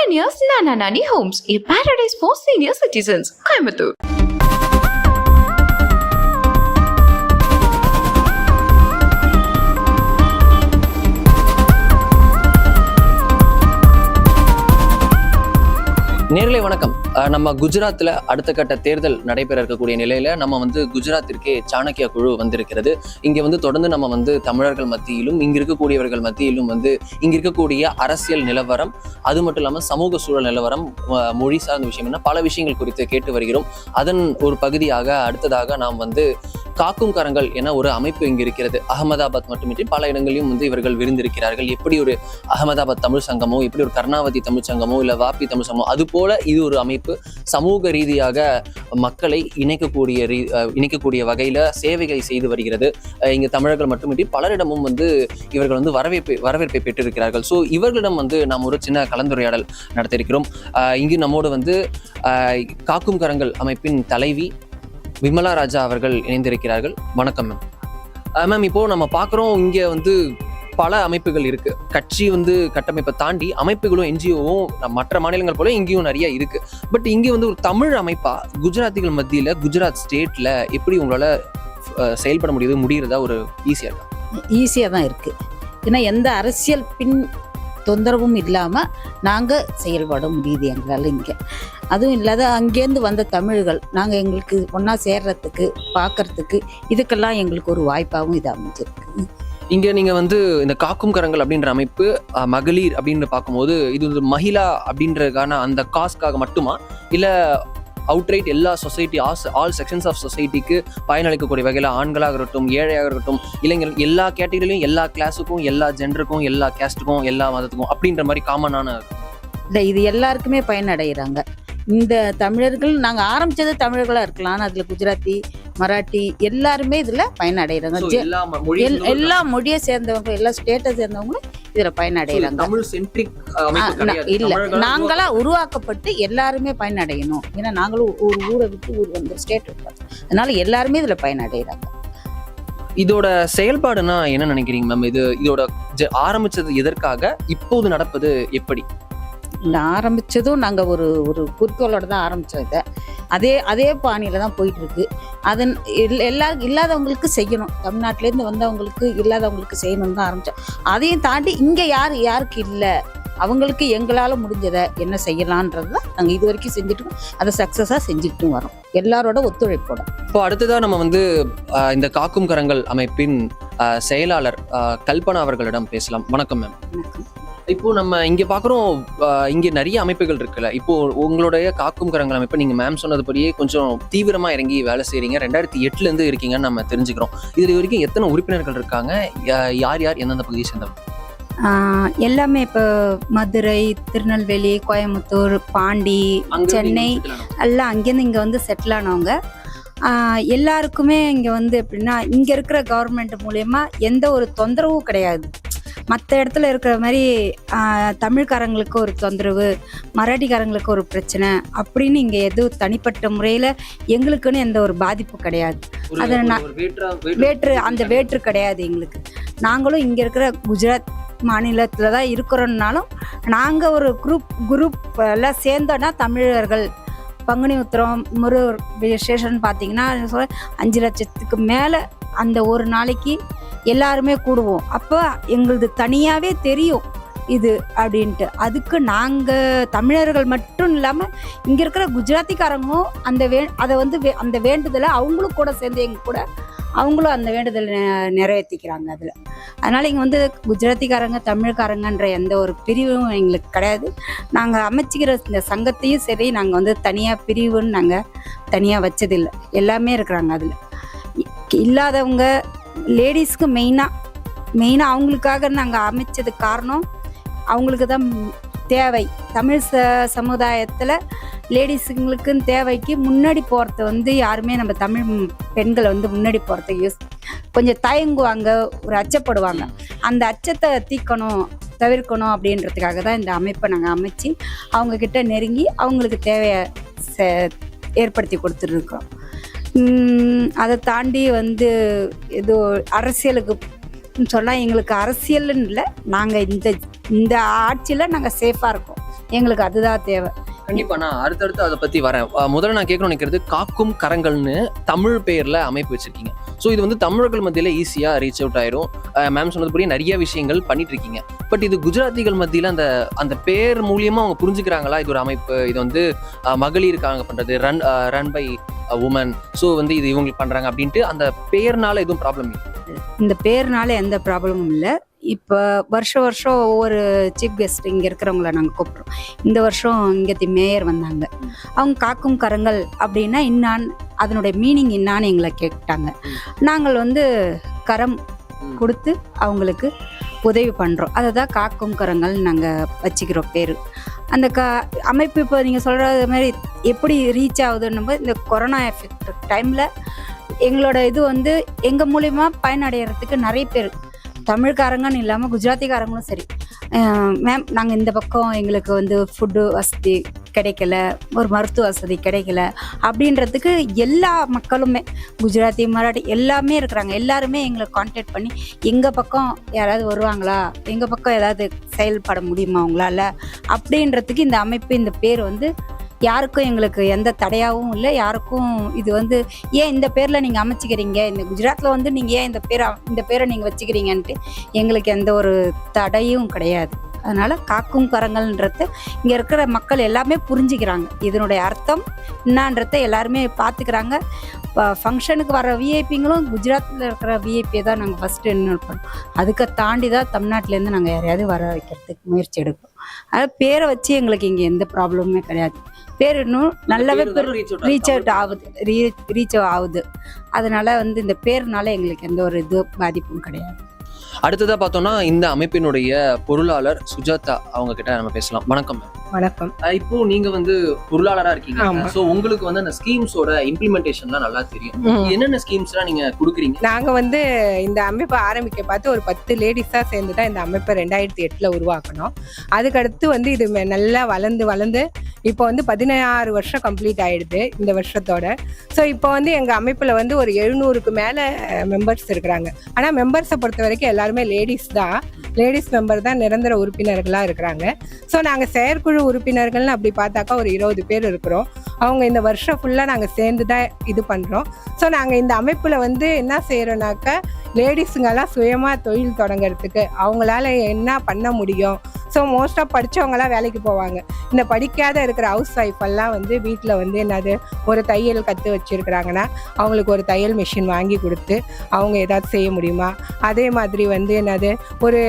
Pioneers Nana Nani Homes, a paradise for senior citizens. Coimbatore. நேர்களை வணக்கம். நம்ம குஜராத்தில் அடுத்த கட்ட தேர்தல் நடைபெற இருக்கக்கூடிய நிலையில நம்ம குஜராத்திற்கே சாணக்கியா குழு வந்திருக்கிறது. இங்கே தொடர்ந்து நம்ம தமிழர்கள் மத்தியிலும் இங்க இருக்கக்கூடியவர்கள் மத்தியிலும் இங்க இருக்கக்கூடிய அரசியல் நிலவரம், அது மட்டும் இல்லாமல் சமூக சூழல் நிலவரம், மொழி சார்ந்த விஷயம் என்ன பல விஷயங்கள் குறித்து கேட்டு வருகிறோம். அதன் ஒரு பகுதியாக அடுத்ததாக நாம் காக்கும் கரங்கள் என ஒரு அமைப்பு இங்கு இருக்கிறது. அகமதாபாத் மட்டுமின்றி பல இடங்களிலும் இவர்கள் விருந்திருக்கிறார்கள். எப்படி ஒரு அகமதாபாத் தமிழ் சங்கமோ, எப்படி ஒரு கர்நாவதி தமிழ் சங்கமோ, இல்ல வாபி தமிழ் சங்கமோ, அது போல இது ஒரு அமைப்பு சமூக ரீதியாக மக்களை இணைக்கக்கூடிய வகையில சேவைகளை செய்து வருகிறது. இங்க தமிழர்கள் மட்டுமின்றி பலரிடமும் இவர்கள் வரவேற்பை பெற்றிருக்கிறார்கள். ஸோ இவர்களிடம் நாம் ஒரு சின்ன கலந்துரையாடல் நடத்தியிருக்கிறோம். இங்கு நம்மோடு காக்கும் கரங்கள் அமைப்பின் தலைவி விமலா ராஜா அவர்கள் இணைந்திருக்கிறார்கள். வணக்கம் மேம். மேம், இப்போ நம்ம பார்க்குறோம் இங்கே பல அமைப்புகள் இருக்கு. கட்சி கட்டமைப்பை தாண்டி அமைப்புகளும் என்ஜிஓவும் மற்ற மாநிலங்கள் போல இங்கேயும் நிறைய இருக்கு. பட் இங்கே ஒரு தமிழ் அமைப்பா குஜராத்திகள் மத்தியில குஜராத் ஸ்டேட்ல எப்படி உங்களால செயல்பட முடியறதா ஒரு ஈஸியாக தான் இருக்கு. ஏன்னா எந்த அரசியல் பின் தொந்தரவும் இல்லாமல் நாங்கள் செயல்பட முடியுது எங்களால். இங்கே அதுவும் இல்லாத அங்கேருந்து வந்த தமிழர்கள் நாங்கள் எங்களுக்கு ஒன்றா சேர்றதுக்கு பார்க்கறதுக்கு இதுக்கெல்லாம் எங்களுக்கு ஒரு வாய்ப்பாகவும் இது அமைஞ்சிருக்கு. இங்கே நீங்கள் இந்த காக்கும் கரங்கள் அப்படின்ற அமைப்பு மகளிர் அப்படின்னு பார்க்கும்போது இது மகிழா அப்படின்றதுக்கான அந்த காஸ்க்காக மட்டுமா, இல்லை அவுட்ரைட் எல்லா சொசைட்டி ஆல் செக்ஷன்ஸ் ஆஃப் சொசைட்டிக்கு பயனளிக்கக்கூடிய வகையில் ஆண்களாக இருக்கட்டும், ஏழையாக இருக்கட்டும், இளைஞர்கள் எல்லா கேட்டகரியிலையும் எல்லா கிளாஸுக்கும் எல்லா ஜெண்டருக்கும் எல்லா கேஸ்ட்டுக்கும் எல்லா மதத்துக்கும் அப்படின்ற மாதிரி காமனான இல்லை, இது எல்லாருக்குமே பயனடைகிறாங்க. இந்த தமிழர்கள் நாங்கள் ஆரம்பித்தது தமிழர்களாக இருக்கலாம், ஆனால் அதில் குஜராத்தி, மராட்டி எல்லாருமே இதில் பயனடைகிறாங்க. எல்லா மொழியை சேர்ந்தவங்க, எல்லா ஸ்டேட்டை சேர்ந்தவங்களும் இதில் பயனடைகிறாங்க. இல்லை, நாங்களா உருவாக்கப்பட்டு எல்லாருமே பயனடையணும். ஏன்னா நாங்களும் ஒரு ஊரை விட்டு ஊர் வந்து ஸ்டேட் இருப்போம், அதனால எல்லாருமே இதில் பயனடைகிறாங்க. இதோட செயல்பாடுனா என்ன நினைக்கிறீங்க மேம்? இதோட ஆரம்பிச்சது எதற்காக, இப்போது நடப்பது எப்படி? இந்த ஆரம்பித்ததும் நாங்கள் ஒரு குறிக்கோளோட தான் ஆரம்பித்தோம். இதை அதே பாணியில் தான் போயிட்டுருக்கு. அதன் இல்லாதவங்களுக்கு செய்யணும், தமிழ்நாட்டிலேருந்து வந்தவங்களுக்கு இல்லாதவங்களுக்கு செய்யணும்னு தான் ஆரம்பித்தோம். அதையும் தாண்டி இங்கே யாருக்கு இல்லை அவங்களுக்கு எங்களால் முடிஞ்சதை என்ன செய்யலான்றது தான் நாங்கள் இது வரைக்கும் செஞ்சுட்டு அதை சக்ஸஸாக செஞ்சுக்கிட்டும் வரோம், எல்லாரோட ஒத்துழைப்போட. இப்போ அடுத்ததாக நம்ம இந்த காக்கும் கரங்கள் அமைப்பின் செயலாளர் கல்பனா அவர்களிடம் பேசலாம். வணக்கம் மேம். வணக்கம். இப்போ நம்ம இங்க பாக்குறோம், இங்க நிறைய அமைப்புகள் இருக்குல்ல. இப்போ உங்களுடைய காக்கும் கரங்கள் அமைப்பு நீங்க மேம் சொன்னதுபடியே கொஞ்சம் தீவிரமா இறங்கி வேலை செய்றீங்க. 2008 இருந்து இருக்கீங்கன்னு நம்ம தெரிஞ்சுக்கிறோம். இதுல வரைக்கும் எத்தனை உறுப்பினர்கள் இருக்காங்க? யார் எந்தெந்த பகுதியை சேர்ந்தவங்க? எல்லாமே இப்போ மதுரை, திருநெல்வேலி, கோயம்புத்தூர், பாண்டி, சென்னை எல்லாம் அங்கேருந்து இங்கே செட்டில் ஆனவங்க. எல்லாருக்குமே இங்கே எப்படின்னா இங்கே இருக்கிற கவர்மெண்ட் மூலயமா எந்த ஒரு தொந்தரவும் கிடையாது. மற்ற இடத்துல இருக்கிற மாதிரி தமிழ்காரங்களுக்கு ஒரு தொந்தரவு, மராட்டிக்காரங்களுக்கு ஒரு பிரச்சனை அப்படின்னு இங்கே எதுவும் தனிப்பட்ட முறையில் எங்களுக்குன்னு எந்த ஒரு பாதிப்பு கிடையாது. அது வேற்று கிடையாது எங்களுக்கு. நாங்களும் இங்கே இருக்கிற குஜராத் மாநிலத்தில் தான் இருக்கிறோன்னாலும் நாங்கள் ஒரு குரூப் எல்லாம் சேர்ந்தோன்னா தமிழர்கள் பங்குனி உத்திரம் முருகர் விசேஷம்னு பார்த்தீங்கன்னா 5 லட்சத்துக்கு மேலே அந்த ஒரு நாளைக்கு எல்லாருமே கூடுவோம். அப்போ எங்களுக்கு தனியாகவே தெரியும் இது அப்படின்ட்டு. அதுக்கு நாங்கள் தமிழர்கள் மட்டும் இல்லாமல் இங்கே இருக்கிற குஜராத்திக்காரங்களும் அந்த வேண்டுதலை அவங்களும் கூட சேர்ந்து எங்க கூட அவங்களும் அந்த வேண்டுதலை நிறைவேற்றிக்கிறாங்க அதில். அதனால் இங்கே குஜராத்திக்காரங்க தமிழ்காரங்கன்ற எந்த ஒரு பிரிவும் எங்களுக்கு கிடையாது. நாங்கள் அமைச்சிக்கிற இந்த சங்கத்தையும் சரி, நாங்கள் தனியாக பிரிவுன்னு நாங்கள் தனியாக வச்சதில்லை, எல்லாமே இருக்கிறாங்க அதில். இல்லாதவங்க லேடிஸ்க்கு மெயினாக அவங்களுக்காக நாங்கள் அமைச்சதுக்கு காரணம் அவங்களுக்கு தான் தேவை. தமிழ் சமுதாயத்தில் லேடிஸுங்களுக்குன்னு தேவைக்கு முன்னாடி போகிறத யாருமே நம்ம தமிழ் பெண்களை முன்னாடி போகிறத கொஞ்சம் தயங்குவாங்க, ஒரு அச்சப்படுவாங்க. அந்த அச்சத்தை தவிர்க்கணும் அப்படின்றதுக்காக தான் இந்த அமைப்பை நாங்கள் அமைச்சு அவங்கக்கிட்ட நெருங்கி அவங்களுக்கு தேவையை ஏற்படுத்தி கொடுத்துருக்கோம். அதை தாண்டி ஏதோ அரசியலுக்கு சொன்னால் எங்களுக்கு அரசியல்னு இல்லை, நாங்கள் இந்த ஆட்சியில் நாங்கள் சேஃபாக இருக்கோம். எங்களுக்கு அதுதான் தேவை. கண்டிப்பா நான் அடுத்தடுத்து அதை பத்தி வரேன். முதல்ல நான் கேட்கணும்னு நினைக்கிறது, காக்கும் கரங்கள்னு தமிழ் பேர்ல அமைப்பு வச்சிருக்கீங்க. ஸோ இது வந்து தமிழர்கள் மத்தியில ஈஸியா ரீச் அவுட் ஆயிரும். மேம் சொன்னதுபடி நிறைய விஷயங்கள் பண்ணிட்டு இருக்கீங்க. பட் இது குஜராத்திகள் மத்தியில அந்த பேர் மூலியமா அவங்க புரிஞ்சுக்கிறாங்களா இது ஒரு அமைப்பு, இது வந்து மகளிருக்காக பண்றது, ரன் பை உமன், ஸோ வந்து இது இவங்களுக்கு பண்றாங்க அப்படின்ட்டு அந்த பேர்னால எதுவும் ப்ராப்ளம் இல்லை? இந்த பேர்னால எந்த ப்ராப்ளமும் இல்லை. இப்போ வருஷம் ஒவ்வொரு சீஃப் கெஸ்ட் இங்கே இருக்கிறவங்கள நாங்கள் கூப்பிட்றோம். இந்த வருஷம் இங்கே மேயர் வந்தாங்க. அவங்க காக்கும் கரங்கள் அப்படின்னா இன்னான்னு, அதனுடைய மீனிங் என்னான்னு எங்களை கேட்டாங்க. நாங்கள் வந்து கரம் கொடுத்து அவங்களுக்கு உதவி பண்ணுறோம். அதை தான் காக்கும் கரங்கள் நாங்கள் வச்சுக்கிறோம் பேர். அந்த அமைப்பு இப்போ நீங்கள் சொல்கிறது மாதிரி எப்படி ரீச் ஆகுதுன்னும் போது, இந்த கொரோனா எஃபெக்ட் டைமில் எங்களோட இது வந்து எங்கள் மூலிமா பயனடைகிறதுக்கு நிறைய பேர், தமிழ்காரங்கன்னு இல்லாமல் குஜராத்திக்காரங்களும் சரி, மேம் நாங்கள் இந்த பக்கம் எங்களுக்கு வந்து ஃபுட்டு வசதி கிடைக்கல, ஒரு மருத்துவ வசதி கிடைக்கல அப்படின்றதுக்கு எல்லா மக்களுமே, குஜராத்தி மராட்டி எல்லாமே இருக்கிறாங்க. எல்லாருமே எங்களை கான்டாக்ட் பண்ணி எங்கள் பக்கம் யாராவது வருவாங்களா, எங்கள் பக்கம் ஏதாவது செயல்பட முடியுமா அவங்களால அப்படின்றதுக்கு இந்த அமைப்பு, இந்த பேர் வந்து யாருக்கும் எங்களுக்கு எந்த தடையாகவும் இல்லை. யாருக்கும் இது வந்து ஏன் இந்த பேரில் நீங்கள் அமைச்சிக்கிறீங்க, இந்த குஜராத்தில் வந்து நீங்கள் ஏன் இந்த பேரை நீங்கள் வச்சுக்கிறீங்கன்ட்டு எங்களுக்கு எந்த ஒரு தடையும் கிடையாது. அதனால் காக்கும் கரங்கள்ன்றது இங்கே இருக்கிற மக்கள் எல்லாமே புரிஞ்சுக்கிறாங்க. இதனுடைய அர்த்தம் என்னான்றதை எல்லாருமே பார்த்துக்கிறாங்க. ஃபங்க்ஷனுக்கு வர விஐபிங்களும் குஜராத்தில் இருக்கிற விஐபியை தான் நாங்கள் ஃபஸ்ட்டு இன்வைட் பண்ணோம். அதுக்கு தாண்டி தான் தமிழ்நாட்டிலேருந்து நாங்கள் யாரையாவது வர வைக்கிறதுக்கு முயற்சி எடுப்போம். அதனால் பேரை வச்சு எங்களுக்கு இங்கே எந்த ப்ராப்ளமுமே கிடையாது. பேர் இன்னும் நல்லாவே ரீச் ஆகுது. அதனால வந்து இந்த பேர்னால எங்களுக்கு எந்த ஒரு பாதிப்பும் கிடையாது. அடுத்ததா பார்த்தோம்னா இந்த அமைப்பினுடைய பொருளாளர் சுஜாதா அவங்க கிட்ட நம்ம பேசலாம். வணக்கம் மேம். வணக்கம். இப்போ நீங்க வந்து பொருளாளரா இருக்கீங்க. சோ உங்களுக்கு வந்து அந்த ஸ்கீம்ஸோட இம்ப்ளிமெண்டேஷன்லாம் நல்லா தெரியும். என்னென்ன ஸ்கீம்ஸ்லாம் நீங்க கொடுக்குறீங்க? நாங்க வந்து இந்த அமைப்பை ஆரம்பிக்க பார்த்து ஒரு 10 லேடிஸா சேர்ந்து தான் இந்த அமைப்பை 2008 உருவாக்கணும். அதுக்கடுத்து வந்து இது நல்லா வளர்ந்து இப்போ வந்து 16 வருஷம் கம்ப்ளீட் ஆயிடுது இந்த வருஷத்தோட. ஸோ இப்போ வந்து எங்க அமைப்புல வந்து ஒரு 700க்கு மேல மெம்பர்ஸ் இருக்கிறாங்க. ஆனா மெம்பர்ஸை பொறுத்த வரைக்கும் எல்லாருமே லேடிஸ் தான். லேடிஸ் மெம்பர் தான் நிரந்தர உறுப்பினர்களா இருக்கிறாங்க. ஸோ நாங்க செயற்குழு உறுப்பினர்கள்னு அப்படி பார்த்தாக்கா ஒரு 20 பேர் இருக்கிறோம். அவங்க இந்த வருஷம் ஃபுல்லாக நாங்கள் சேர்ந்து தான் இது பண்ணுறோம். ஸோ நாங்கள் இந்த அமைப்பில் வந்து என்ன செய்கிறோன்னாக்கா, லேடிஸுங்கெல்லாம் சுயமாக தொழில் தொடங்கிறதுக்கு அவங்களால என்ன பண்ண முடியும். ஸோ மோஸ்ட்டாக படித்தவங்களாம் வேலைக்கு போவாங்க. இந்த படிக்காத இருக்கிற ஹவுஸ் ஒய்ஃப் எல்லாம் வந்து வீட்டில் வந்து என்னது ஒரு தையல் கற்று வச்சுருக்குறாங்கன்னா அவங்களுக்கு ஒரு தையல் மிஷின் வாங்கி கொடுத்து அவங்க ஏதாவது செய்ய முடியுமா. அதே மாதிரி வந்து என்னது ஒரு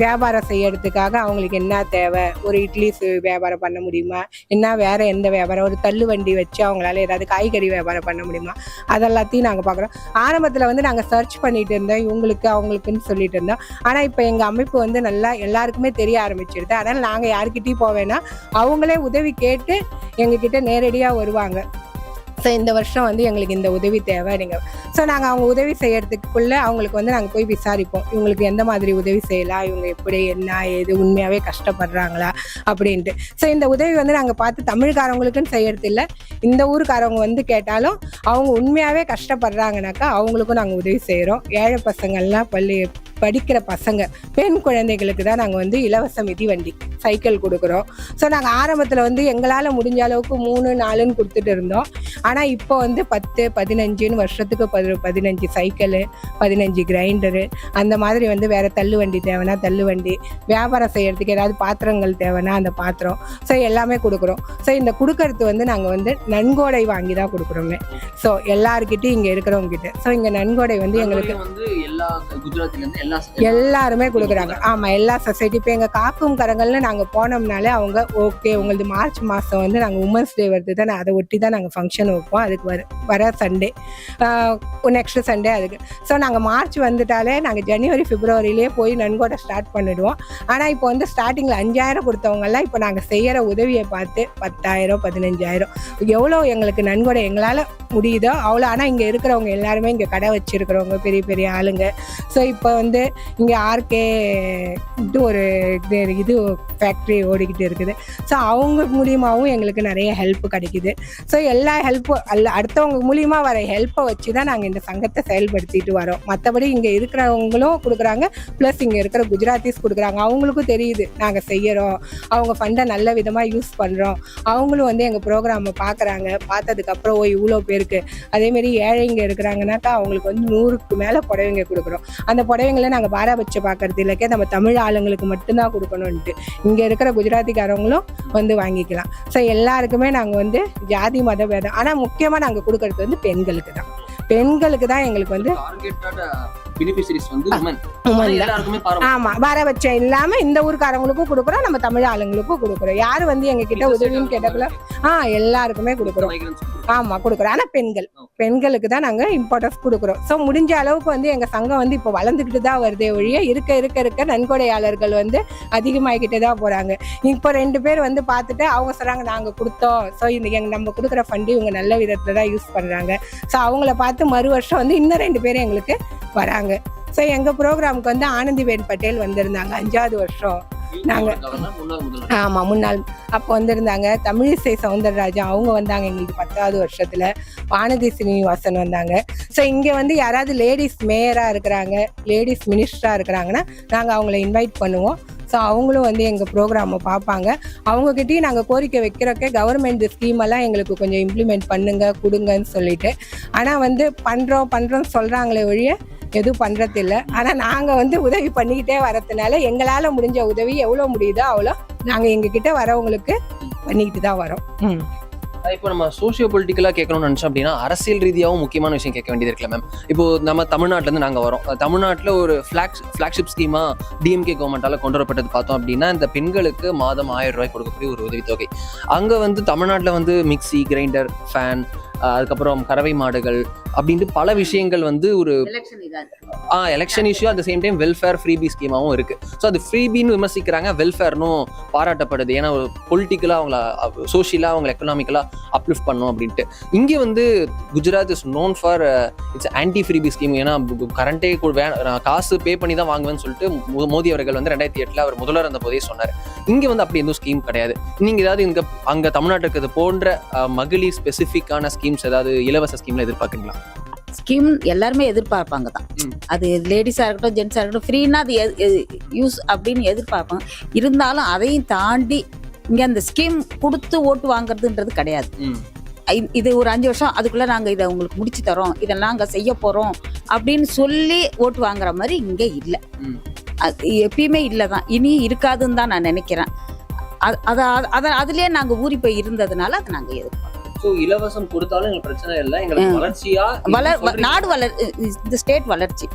வியாபாரம் செய்யறதுக்காக அவங்களுக்கு என்ன தேவை, ஒரு இட்லி வியாபாரம் பண்ண முடியுமா, என்ன வேற எந்த வியாபாரம், ஒரு தள்ளு வண்டி வச்சு அவங்களால ஏதாவது காய்கறி வியாபாரம் பண்ண முடியுமா, அதெல்லாத்தையும் நாங்கள் பார்க்குறோம். ஆரம்பத்தில் வந்து நாங்கள் சர்ச் பண்ணிட்டு இருந்தோம் இவங்களுக்கு அவங்களுக்குன்னு சொல்லிட்டு இருந்தோம். ஆனால் இப்போ எங்கள் அமைப்பு வந்து நல்லா எல்லாருக்குமே தெரிய ஆரம்பிச்சிருது. அதனால் நாங்கள் யாருக்கிட்டையும் போவேன்னா அவங்களே உதவி கேட்டு எங்ககிட்ட நேரடியாக வருவாங்க. ஸோ இந்த வருஷம் வந்து எங்களுக்கு இந்த உதவி தேவை நீங்கள். ஸோ நாங்கள் அவங்க உதவி செய்யறதுக்குள்ளே அவங்களுக்கு வந்து நாங்கள் போய் விசாரிப்போம், இவங்களுக்கு எந்த மாதிரி உதவி செய்யலாம், இவங்க எப்படி என்ன ஏது உண்மையாகவே கஷ்டப்படுறாங்களா அப்படின்ட்டு. ஸோ இந்த உதவி வந்து நாங்கள் பார்த்து தமிழ்காரவங்களுக்குன்னு செய்யறது இல்லை, இந்த ஊருக்காரவங்க வந்து கேட்டாலும் அவங்க உண்மையாகவே கஷ்டப்படுறாங்கனாக்கா அவங்களுக்கும் நாங்கள் உதவி செய்கிறோம். ஏழை பசங்கள்லாம் படிக்கிற பசங்க பெண் குழந்தைகளுக்கு தான் நாங்கள் வந்து இலவச மிதிவண்டி சைக்கிள் கொடுக்குறோம். ஸோ நாங்கள் ஆரம்பத்தில் வந்து எங்களால் முடிஞ்ச அளவுக்கு 3, 4ன்னு கொடுத்துட்டு இருந்தோம். ஆனால் இப்போ வந்து 10, 15 வருஷத்துக்கு 15 சைக்கிளு, 15 கிரைண்டரு, அந்த மாதிரி வந்து வேறு தள்ளுவண்டி தேவைன்னா தள்ளுவண்டி, வியாபாரம் செய்கிறதுக்கு ஏதாவது பாத்திரங்கள் தேவைன்னா அந்த பாத்திரம், ஸோ எல்லாமே கொடுக்குறோம். ஸோ இந்த கொடுக்கறது வந்து நாங்கள் வந்து நன்கொடை வாங்கி தான் கொடுக்குறோமே. ஸோ எல்லாருக்கிட்டையும் இங்கே இருக்கிறவங்க கிட்ட ஸோ இங்கே நன்கொடை வந்து எங்களுக்கு எல்லாருமே கொடுக்குறாங்க. ஆமாம், எல்லா சொசைட்டி. இப்போ எங்கள் காக்கும் கரங்கள்னு நாங்கள் போனோம்னாலே அவங்க ஓகே உங்களது மார்ச் மாதம் வந்து நாங்கள் உமன்ஸ் டே வருது தான், அதை ஒட்டி தான் நாங்கள் ஃபங்க்ஷன் வைப்போம். அதுக்கு வர சண்டே நெக்ஸ்ட் சண்டே அதுக்கு. ஸோ நாங்கள் மார்ச் வந்துட்டாலே நாங்கள் ஜனவரி பிப்ரவரியிலே போய் நன்கொடை ஸ்டார்ட் பண்ணிவிடுவோம். ஆனால் இப்போ வந்து ஸ்டார்டிங்கில் 5000 கொடுத்தவங்கெல்லாம் இப்போ நாங்கள் செய்கிற உதவியை பார்த்து 10,000, 15,000 எவ்வளோ எங்களுக்கு நன்கொடை எங்களால் முடியுதோ அவ்வளோ. ஆனால் இங்கே இருக்கிறவங்க எல்லாருமே இங்கே கடை வச்சுருக்கிறவங்க பெரிய பெரிய ஆளுங்க. ஸோ இப்போ வந்து வந்து இங்கே ஆர்கே ஒரு இது ஃபேக்ட்ரி ஓடிக்கிட்டு இருக்குது. ஸோ அவங்க மூலியமாகவும் எங்களுக்கு நிறைய ஹெல்ப் கிடைக்குது. ஸோ எல்லா ஹெல்ப்பும் அடுத்தவங்க மூலியமாக வர ஹெல்ப்பை வச்சு தான் நாங்கள் இந்த சங்கத்தை செயல்படுத்திட்டு வரோம். மற்றபடி இங்கே இருக்கிறவங்களும் கொடுக்குறாங்க, ப்ளஸ் இங்கே இருக்கிற குஜராத்திஸ் கொடுக்குறாங்க. அவங்களுக்கும் தெரியுது நாங்கள் செய்கிறோம், அவங்க ஃபண்டை நல்ல விதமாக யூஸ் பண்ணுறோம். அவங்களும் வந்து எங்கள் ப்ரோக்ராமை பார்க்குறாங்க. பார்த்ததுக்கப்புறம் இவ்வளோ பேருக்கு அதேமாரி ஏழைங்க இருக்கிறாங்கனாக்கா அவங்களுக்கு வந்து 100க்கு மேலே புடவைங்க கொடுக்குறோம். அந்த புடவைங்களை நாங்கள் பாராபட்சம் பார்க்கறது இல்லைக்கே, நம்ம தமிழ் ஆளுங்களுக்கு மட்டும்தான் கொடுக்கணுன்ட்டு இங்கே இருக்கிற குஜராத்திக்காரவங்களும் வந்து வாங்கிக்கலாம். ஸோ எல்லாருக்குமே நாங்கள் வந்து ஜாதி மத பேதம், ஆனால் முக்கியமாக நாங்கள் கொடுக்கறது வந்து பெண்களுக்கு தான். பெண்களுக்கு தான் எங்களுக்கு வந்து ஆமா பாரபட்சம் இல்லாம இந்த ஊருக்காரங்களுக்கும் கொடுக்குறோம், நம்ம தமிழ் ஆளுங்களுக்கும் கொடுக்குறோம். யாரு வந்து எங்க கிட்ட உதவின்னு கேட்டக்குள்ள எல்லாருக்குமே கொடுக்குறோம். ஆமா கொடுக்குறோம். ஆனா பெண்களுக்கு தான் நாங்க இம்பார்ட்டன்ஸ் கொடுக்குறோம். ஸோ முடிஞ்ச அளவுக்கு வந்து எங்க சங்கம் வந்து இப்போ வளர்ந்துக்கிட்டு தான் வருதே ஒழிய இருக்க நன்கொடையாளர்கள் வந்து அதிகமாகிக்கிட்டே தான் போறாங்க. இப்போ 2 பேர் வந்து பார்த்துட்டு அவங்க சொல்றாங்க நாங்க கொடுத்தோம், ஸோ இந்த நம்ம கொடுக்குற ஃபண்டு இவங்க நல்ல விதத்துல தான் யூஸ் பண்றாங்க. ஸோ அவங்கள பார்த்து மறு வருஷம் வந்து இன்னும் 2 பேரும் எங்களுக்கு வராங்க. ஸோ எங்க ப்ரோக்ராமுக்கு வந்து ஆனந்திபேன் பட்டேல் வந்திருந்தாங்க 5வது வருஷம். நாங்க முன்னாள் அப்போ வந்திருந்தாங்க. தமிழிசை சவுந்தரராஜன் அவங்க வந்தாங்க எங்களுக்கு 10வது வருஷத்துல. வானதி சீனிவாசன் வந்தாங்க. ஸோ இங்க வந்து யாராவது லேடிஸ் மேயரா இருக்கிறாங்க, லேடிஸ் மினிஸ்டரா இருக்கிறாங்கன்னா நாங்க அவங்கள இன்வைட் பண்ணுவோம். ஸோ அவங்களும் வந்து எங்கள் ப்ரோக்ராமை பார்ப்பாங்க. அவங்கக்கிட்டையும் நாங்கள் கோரிக்கை வைக்கிறோக்கே கவர்மெண்ட் ஸ்கீமெல்லாம் எங்களுக்கு கொஞ்சம் இம்ப்ளிமெண்ட் பண்ணுங்க கொடுங்கன்னு சொல்லிட்டு. ஆனால் வந்து பண்ணுறோன்னு சொல்கிறாங்களே ஒழிய எதுவும் பண்ணுறதில்ல. ஆனால் நாங்கள் வந்து உதவி பண்ணிக்கிட்டே வரதுனால எங்களால் முடிஞ்ச உதவி எவ்வளோ முடியுதோ அவ்வளோ நாங்கள் எங்ககிட்ட வரவங்களுக்கு பண்ணிக்கிட்டு தான் வரோம். இப்போ நம்ம சோஷியோ பொலிட்டிக்கலாக கேட்கணும்னு நினச்சோம் அப்படின்னா அரசியல் ரீதியாகவும் முக்கியமான விஷயம் கேட்க வேண்டியது இருக்குல்ல மேம். இப்போ நம்ம தமிழ்நாட்டிலேருந்து நாங்கள் வரோம். தமிழ்நாட்டில் ஒரு ஃப்ளாக்ஷிப் ஸ்கீமாக டிஎம்கே கவர்மெண்ட்டால் கொண்டு வரப்பட்டது பார்த்தோம் அப்படின்னா இந்த பெண்களுக்கு மாதம் 1000 ரூபாய் கொடுக்கக்கூடிய ஒரு உதவித்தொகை. அங்கே வந்து தமிழ்நாட்டில் வந்து மிக்சி, கிரைண்டர், ஃபேன், அதுக்கப்புறம் கறவை மாடுகள் அப்படின்ட்டு பல விஷயங்கள் வந்து ஒரு election issue, at the same time welfare freebie ஸ்கீமாவும் இருக்கு. ஸோ அது ஃப்ரீபின்னு விமர்சிக்கிறாங்க, வெல்ஃபேர்னும் பாராட்டப்படுது. ஏன்னா ஒரு பொலிட்டிக்கலாக அவங்கள சோஷியலாக அவங்களை எக்கனாமிக்கலாக அப்லிஃப்ட் பண்ணும் அப்படின்ட்டு. இங்கே வந்து Gujarat is known for it's anti freebie scheme. ஏன்னா கரண்டே நான் காசு பே பண்ணி தான் வாங்குவேன்னு சொல்லிட்டு மோடி அவர்கள் வந்து 2008 அவர் முதல்வர் இருந்த போதே சொன்னார். இங்கே வந்து அப்படி எதுவும் ஸ்கீம் கிடையாது. நீங்கள் ஏதாவது அங்கே தமிழ்நாட்டுக்கு இது போன்ற மகளிர் ஸ்பெசிஃபிக்கான ஸ்கீம்ஸ் ஏதாவது இலவச ஸ்கீம்ல எதிர்பார்க்குறீங்களா? ஸ்கீம் எல்லாருமே எதிர்பார்ப்பாங்க தான். அது லேடிஸாக இருக்கட்டும் ஜென்ஸாக இருக்கட்டும் ஃப்ரீனா அது யூஸ் அப்படின்னு எதிர்பார்ப்பாங்க. இருந்தாலும் அதையும் தாண்டி இங்கே அந்த ஸ்கீம் கொடுத்து ஓட்டு வாங்குறதுன்றது கிடையாது. இது ஒரு 5 வருஷம் அதுக்குள்ளே நாங்கள் இதை உங்களுக்கு முடிச்சு தரோம், இதெல்லாம் நாங்கள் செய்ய போகிறோம் அப்படின்னு சொல்லி ஓட்டு வாங்குற மாதிரி இங்கே இல்லை. அது எப்பயுமே இல்லை தான், இனி இருக்காதுன்னு தான் நான் நினைக்கிறேன். அதுலேயே நாங்கள் ஊறி போய் இருந்ததுனால அதை நாங்கள் எதிர்பார்ப்போம். ஸோ இலவசம் கொடுத்தாலும் எங்களுக்கு பிரச்சனை இல்லை, எங்களுக்கு வளர்ச்சியா நாடு இந்த ஸ்டேட் வளர்ச்சி,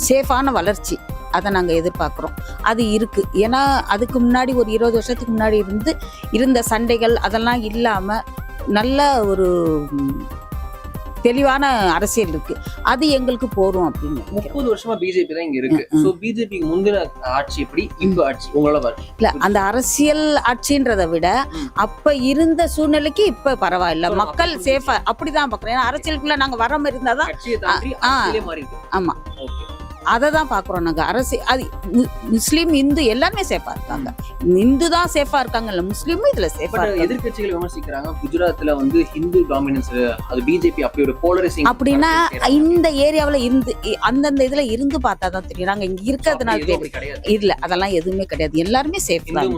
சேஃபான வளர்ச்சி அதை நாங்கள் எதிர்பார்க்குறோம். அது இருக்கு. ஏன்னா அதுக்கு முன்னாடி ஒரு 20 வருஷத்துக்கு முன்னாடி இருந்த சண்டைகள் அதெல்லாம் இல்லாமல் நல்ல ஒரு தெளிவான அரசியல் இருக்கு. அது எங்களுக்கு போறோம் அப்படின்னு. 30 வருஷமா பிஜேபி தான் இங்க இருக்கு. சோ பிஜேபிக்கு முந்தின ஆட்சி எப்படி, இந்த ஆட்சி உங்களால இல்ல அந்த அரசியல் ஆட்சின்றதை விட அப்ப இருந்த சூழ்நிலைக்கு இப்ப பரவாயில்ல, மக்கள் சேஃபா அப்படிதான் பாக்குறோம். ஏன்னா அரசியலுக்குள்ள நாங்க வர மாதிரி இருந்தாதான். ஆமா அதை தான் பார்க்குறோம் நாங்கள். அது முஸ்லீம் இந்து எல்லாருமே சேஃபாக இருக்காங்க. இந்து தான் சேஃபாக இருக்காங்க, இல்லை முஸ்லீமும் இதில் சேஃபாக இருக்காங்க. எதிர்கட்சிகள் விமர்சிக்கிறாங்க குஜராத்தில் வந்து ஹிந்து டாமினன்ஸ், அது பிஜேபி அப்படி ஒரு போலரைசிங் அப்படின்னா இந்த ஏரியாவில் அந்தந்த இதில் இருந்து பார்த்தா தான் தெரியும். நாங்கள் இங்கே இருக்கிறதுனால தெரியும். இல்லை அதெல்லாம் எதுவுமே கிடையாது, எல்லாருமே சேஃப் தான்,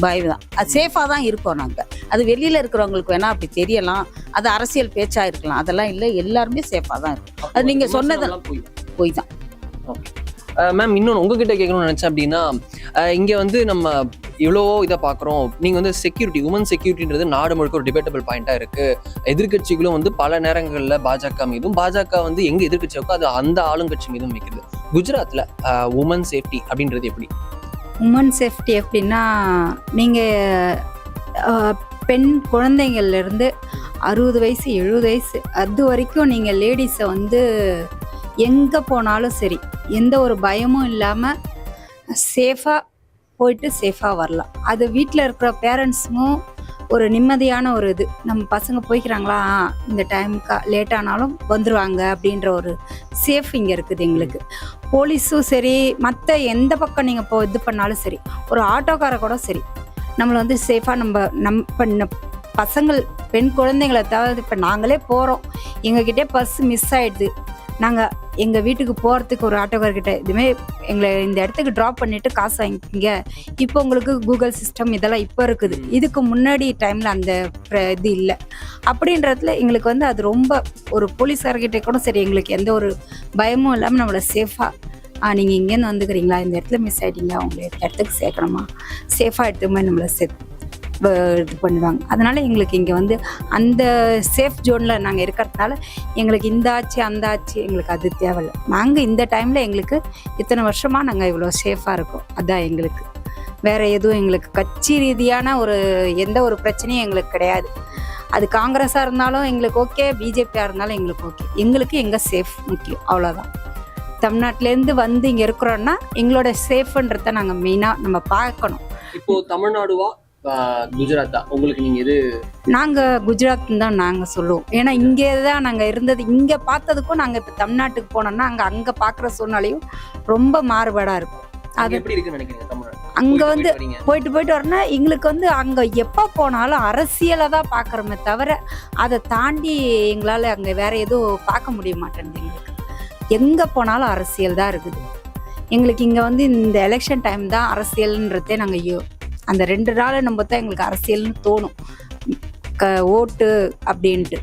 பாய் தான். அது சேஃபாக தான் இருக்கோம் நாங்கள். அது வெளியில் இருக்கிறவங்களுக்கு வேணா அப்படி தெரியலாம், அது அரசியல் பேச்சாக இருக்கலாம், அதெல்லாம் இல்லை, எல்லாருமே சேஃபாக தான் இருக்கும். அது நீங்கள் சொன்னது போய் தான். மேம் இன்னொன்று உங்ககிட்ட கேட்கணும்னு நினச்சேன் அப்படின்னா, இங்கே வந்து நம்ம இவ்வளோ இதை பார்க்குறோம். நீங்கள் வந்து செக்யூரிட்டி, உமன் செக்யூரிட்டின்றது நாடு முழுக்க ஒரு டிபேட்டபிள் பாயிண்ட்டாக இருக்குது. எதிர்கட்சிகளும் வந்து பல நேரங்களில் பாஜக மீதும், பாஜக வந்து எங்கே எதிர்கட்சியாக்கோ அது அந்த ஆளுங்கட்சி மீதும் வைக்கிறது. குஜராத்தில் உமன் சேஃப்டி அப்படின்றது எப்படி? உமன் சேஃப்டி எப்படின்னா, நீங்கள் பெண் குழந்தைங்கள்லேருந்து 60 வயசு 70 வயசு அது வரைக்கும் நீங்கள் லேடிஸை வந்து எங்கே போனாலும் சரி எந்த ஒரு பயமும் இல்லாமல் சேஃபாக போயிட்டு சேஃபாக வரலாம். அது வீட்டில் இருக்கிற பேரண்ட்ஸும் ஒரு நிம்மதியான ஒரு இது. நம்ம பசங்க போய்க்கிறாங்களா, இந்த டைமுக்கு லேட் ஆனாலும் வந்துடுவாங்க அப்படின்ற ஒரு சேஃப் இங்கே இருக்குது எங்களுக்கு. போலீஸும் சரி, மற்ற எந்த பக்கம் நீங்கள் இப்போ இது பண்ணாலும் சரி, ஒரு ஆட்டோக்காரை கூட சரி, நம்மளை வந்து சேஃபாக இப்போ பசங்கள் பெண் குழந்தைங்களை தவிர இப்போ நாங்களே போகிறோம், எங்ககிட்டே பஸ் மிஸ் ஆகிடுது, நாங்கள் எங்கள் வீட்டுக்கு போகிறதுக்கு ஒரு ஆட்டோக்கார்கிட்ட இதுமாரி எங்களை இந்த இடத்துக்கு ட்ராப் பண்ணிவிட்டு காசு வாங்கிக்கிங்க, இப்போ உங்களுக்கு கூகுள் சிஸ்டம் இதெல்லாம் இப்போ இருக்குது, இதுக்கு முன்னாடி டைமில் அந்த இது இல்லை அப்படின்றதுல எங்களுக்கு வந்து அது ரொம்ப ஒரு போலீஸார்கிட்ட கூட சரி எங்களுக்கு எந்த ஒரு பயமும் இல்லாமல் நம்மளை சேஃபாக நீங்கள் இங்கேருந்து வந்துக்கிறீங்களா, இந்த இடத்துல மிஸ் ஆகிட்டீங்களா, உங்களை இடத்துக்கு சேர்க்கணுமா, சேஃபாக எடுத்துமே நம்மளை இது பண்ணுவாங்க. அதனால் எங்களுக்கு இங்கே வந்து அந்த சேஃப் ஜோனில் நாங்கள் இருக்கிறதுனால எங்களுக்கு இந்த ஆச்சு அந்த ஆச்சு எங்களுக்கு அது தேவையில்லை. நாங்கள் இந்த டைமில் எங்களுக்கு இத்தனை வருஷமாக நாங்கள் இவ்வளோ சேஃபாக இருக்கோம். அதுதான் எங்களுக்கு, வேறு எதுவும் எங்களுக்கு கட்சி ரீதியான எந்த ஒரு பிரச்சனையும் எங்களுக்கு கிடையாது. அது காங்கிரஸாக இருந்தாலும் எங்களுக்கு ஓகே, பிஜேபியாக இருந்தாலும் எங்களுக்கு ஓகே. எங்களுக்கு எங்கள் சேஃப் முக்கியம், அவ்வளோதான். தமிழ்நாட்டிலேருந்து வந்து இங்கே இருக்கிறோன்னா எங்களோட சேஃப்ன்றதை நாங்கள் மெயினாக நம்ம பார்க்கணும். இப்போ தமிழ்நாடுவா குஜராத்தா உங்களுக்கு நீங்க எது? நாங்க குஜராத் தான் நாங்க சொல்லுவோம். ஏன்னா இங்கே தான் நாங்க இருந்தது, இங்க பார்த்ததுக்கும் நாங்க இப்ப தமிழ்நாட்டுக்கு போனோம்னா அங்க பாக்குற சூழ்நிலையும் ரொம்ப மாறுபாடா இருக்கும். அது எப்படி இருக்குன்னு நினைக்கிறீங்க தமிழ்நாடு? அங்க வந்து போயிட்டு வரணும்னா எங்களுக்கு வந்து அங்க எப்ப போனாலும் அரசியலை தான் பாக்குறோமே தவிர அதை தாண்டி எங்களால அங்க வேற எதுவும் பார்க்க முடிய மாட்டேங்குது. எங்களுக்கு எங்க போனாலும் அரசியல் தான் இருக்குது. எங்களுக்கு இங்க வந்து இந்த எலெக்ஷன் டைம் தான் அரசியல்ன்றதே நாங்க அந்த 2 நாள் நம்ம தான் எங்களுக்கு அரசியல்னு தோணும், ஓட்டு அப்படின்ட்டு.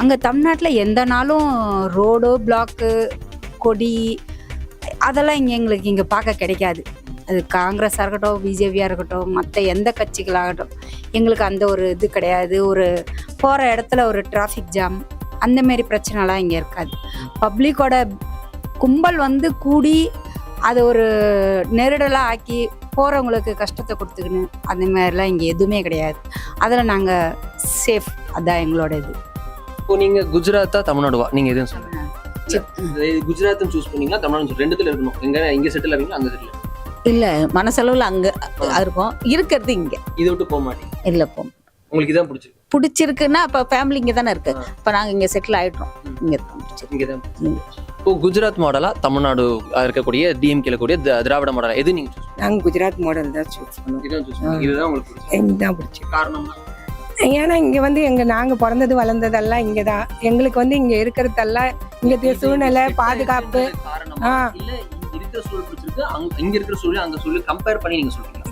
அங்கே தமிழ்நாட்டில் எந்த நாளும் ரோடு பிளாக்கு கொடி அதெல்லாம் எங்களுக்கு இங்கே பார்க்க கிடைக்காது. அது காங்கிரஸாக இருக்கட்டும், பிஜேபியாக இருக்கட்டும், மற்ற எந்த கட்சிகளாகட்டும் எங்களுக்கு அந்த ஒரு இது கிடையாது. ஒரு போகிற இடத்துல ஒரு டிராஃபிக் ஜாம் அந்தமாரி பிரச்சனைலாம் இங்கே இருக்காது. பப்ளிக்கோட கும்பல் வந்து கூடி அதை ஒரு நெருடலாக ஆக்கி போகிறவங்களுக்கு கஷ்டத்தை கொடுத்துக்கணும் அந்த மாதிரிலாம் இங்கே எதுவுமே கிடையாது. அதில் நாங்கள் சேஃப், அதுதான் எங்களோட இது. இப்போ நீங்கள் குஜராத்தா தமிழ்நாடுவா நீங்கள் எதுவும் சொல்லுங்க. குஜராத்துன்னு சூஸ் பண்ணீங்களா தமிழ்நாடு? ரெண்டுத்துல இருக்கணும். இங்கே செட்டில் ஆவீங்களா அங்கே செட்டில்? இல்லை, மனசளவில் அங்கே இருக்கும், இருக்கிறது இங்கே. இதை விட்டு போக மாட்டீங்க? இல்லை, போகும். உங்களுக்கு இதான் பிடிச்சிருக்குன்னா இப்போ ஃபேமிலி இங்கே தானே இருக்கு, இப்போ நாங்கள் இங்கே செட்டில் ஆகிட்டோம், இங்கே தான் பிடிச்சிருக்கு. இங்கே தான். இப்போ குஜராத் மாடலா தமிழ்நாடு இருக்கக்கூடிய டிஎம்கேல கூடிய திராவிட மாடலா எது நீங்க? நாங்கள் குஜராத் மாடல் தான் சூஸ் பண்ணுவோம். இதுதான் உங்களுக்கு இதுதான் பிடிச்சி. காரணம் ஏன்னா இங்கே வந்து நாங்கள் பிறந்தது வளர்ந்ததெல்லாம் இங்கே தான். எங்களுக்கு வந்து இங்கே இருக்கிறதெல்லாம் இங்கே சூழ்நிலை பாதுகாப்பு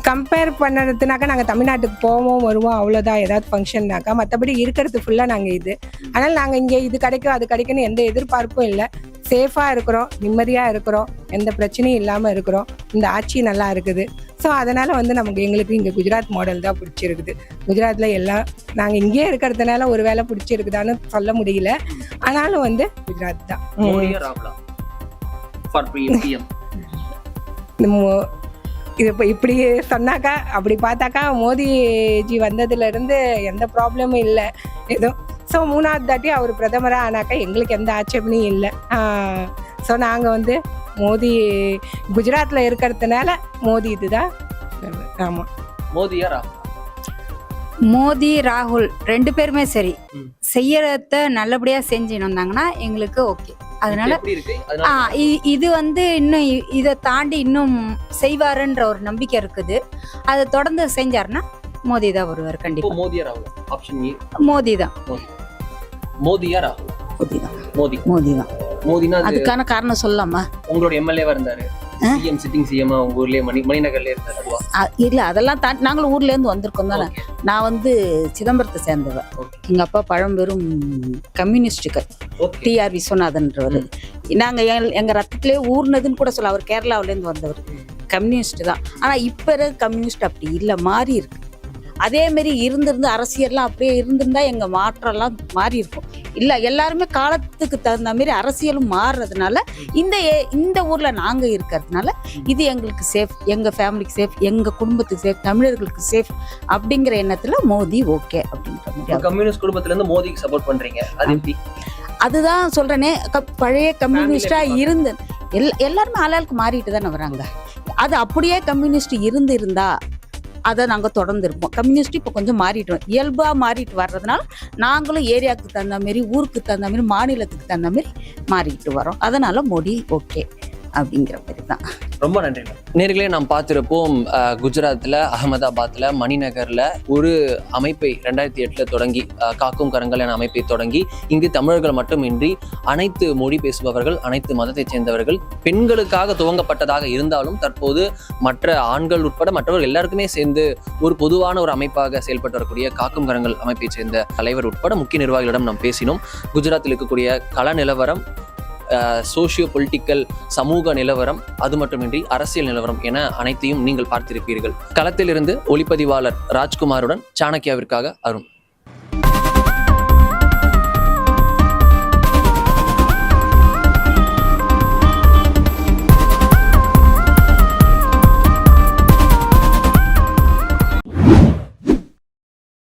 கம்பேர் பண்ணுறதுனாக்கா நாங்கள் தமிழ்நாட்டுக்கு போவோம் வருவோம் அவ்வளோதான். ஏதாவது ஃபங்க்ஷன்னாக்கா மற்றபடி இருக்கிறது ஃபுல்லாக நாங்கள் இது. அதனால் நாங்கள் இங்கே இது கிடைக்கும் அது கிடைக்குன்னு எந்த எதிர்பார்ப்பும் இல்லை. சேஃபாக இருக்கிறோம், நிம்மதியாக இருக்கிறோம், எந்த பிரச்சனையும் இல்லாமல் இருக்கிறோம். இந்த ஆட்சி நல்லா இருக்குது. ஸோ அதனால் வந்து எங்களுக்கு இங்கே குஜராத் மாடல் தான் பிடிச்சிருக்குது. குஜராத்தில் எல்லாம் நாங்கள் இங்கேயே இருக்கிறதுனால ஒரு வேலை பிடிச்சிருக்குதான்னு சொல்ல முடியல. ஆனாலும் வந்து குஜராத் தான். இது இப்போ இப்படி சொன்னாக்கா அப்படி பார்த்தாக்கா மோடிஜி வந்ததுலேருந்து எந்த ப்ராப்ளமும் இல்லை எதுவும். ஸோ 3ஆவது தாட்டி அவர் பிரதமராக ஆனாக்கா எங்களுக்கு எந்த ஆட்சேபனையும் இல்லை. ஸோ நாங்கள் வந்து மோடி குஜராத்தில் இருக்கிறதுனால மோடி இதுதான். ஆமாம், மோடி ராகுல் 2 பேருமே சரி செய்யறத நல்லபடியா செஞ்சுன்னு வந்தாங்கன்னா எங்களுக்கு ஓகே. அதனால இது வந்து இன்னும் இதை தாண்டி இன்னும் செய்வாருன்ற ஒரு நம்பிக்கை இருக்குது. அதை தொடர்ந்து செஞ்சாருன்னா மோடி தான் வருவார் கண்டிப்பா. மோடி தான். அதுக்கான காரணம் சொல்லலாமா? உங்களோட எம்எல்ஏவா இருந்தாரு, சிஎம் சிட்டிங் சிஎம் உங்க ஊர்லயே மணிநகர்ல இருந்தாரு. இல்ல, அதெல்லாம் தாண்டி நாங்களும் ஊர்ல இருந்து வந்திருக்கோம் தானே. நான் வந்து சிதம்பரத்தை சேர்ந்தவன். எங்க அப்பா பழம்பெரும் கம்யூனிஸ்டுகள், டிஆர் விஸ்வநாதன்றவர். நாங்க எங்க ரத்தத்திலே ஊர்னதுன்னு கூட சொல்ல. அவர் கேரளாவில இருந்து வந்தவர், கம்யூனிஸ்ட் தான். ஆனா இப்ப இருக்க கம்யூனிஸ்ட் அப்படி இல்லை, மாறி இருக்கு. அதே மாதிரி இருந்திருந்து அரசியல்லாம் அப்படியே இருந்திருந்தா எங்க மாற்றம்லாம் மாறி இருக்கும். இல்ல, எல்லாருமே காலத்துக்கு தகுந்த மாதிரி அரசியலும் மாறுறதுனால இந்த ஊர்ல நாங்க இருக்கிறதுனால இது எங்களுக்கு சேஃப், எங்க ஃபேமிலிக்கு சேஃப், எங்க குடும்பத்துக்கு சேஃப், தமிழர்களுக்கு சேஃப் அப்படிங்கிற எண்ணத்துல மோடி ஓகே அப்படின்ற மாதிரி. கம்யூனிஸ்ட் குடும்பத்துல இருந்து மோடிக்கு சப்போர்ட் பண்றீங்க, அதுதான் சொல்றேனே. பழைய கம்யூனிஸ்டா இருந்து எல்லாருமே ஆளாளுக்கு மாறிட்டு தானே வராங்க. அது அப்படியே கம்யூனிஸ்ட் இருந்தா அதை நாங்கள் தொடர்ந்து இருப்போம். கம்யூனிஸ்ட் இப்போ கொஞ்சம் மாறிட்டோம், இயல்பாக மாறிட்டு வர்றதுனால நாங்களும் ஏரியாவுக்கு தகுந்த மாதிரி, ஊருக்கு தகுந்த மாதிரி, மாநிலத்துக்கு தகுந்த மாதிரி மாறிட்டு வரோம். அதனால மோடி ஓகே அப்படிங்கிற மாதிரி தான். ரொம்ப நன்றி. நேர்களே, நாம் பார்த்திருப்போம் குஜராத்தில் அகமதாபாத்தில் மணிநகரில் ஒரு அமைப்பை 2008 தொடங்கி காக்கும் கரங்கள் என அமைப்பை தொடங்கி இங்கு தமிழர்கள் மட்டுமின்றி அனைத்து மொழி பேசுபவர்கள், அனைத்து மதத்தைச் சேர்ந்தவர்கள், பெண்களுக்காக துவங்கப்பட்டதாக இருந்தாலும் தற்போது மற்ற ஆண்கள் உட்பட மற்றவர்கள் எல்லாருக்குமே சேர்ந்து ஒரு பொதுவான ஒரு அமைப்பாக செயல்பட்டு வரக்கூடிய காக்கும் கரங்கள் அமைப்பைச் சேர்ந்த தலைவர் உட்பட முக்கிய நிர்வாகிகளிடம் நாம் பேசினோம். குஜராத்தில் இருக்கக்கூடிய கள நிலவரம், சோஷியோ பொலிட்டிக்கல் சமூக நிலவரம், அது மட்டுமின்றி அரசியல் நிலவரம் என அனைத்தையும் நீங்கள் பார்த்திருப்பீர்கள். களத்திலிருந்து ஒளிப்பதிவாளர் ராஜ்குமாருடன் சாணக்கியாவிற்காக அருண்.